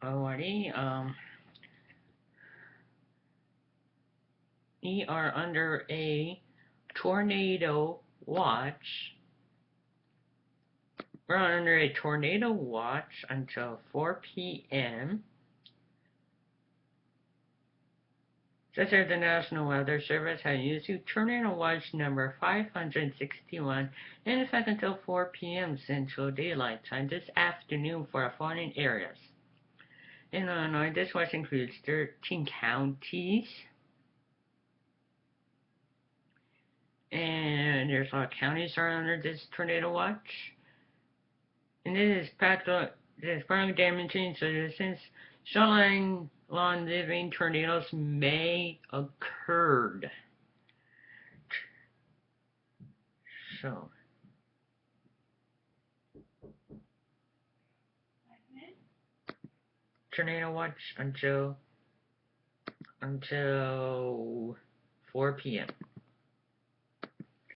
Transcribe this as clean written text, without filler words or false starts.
Alrighty, we are under a tornado watch. We're under a tornado watch until 4 p.m. Says here the National Weather Service has used tornado watch number 561 in effect until 4 p.m. Central Daylight Time this afternoon for the following areas. In Illinois, this watch includes 13 counties. And there's a lot of counties are under this tornado watch. And this is practically damaging, so since shoreline lawn living tornadoes may occur. So tornado watch until 4 p.m.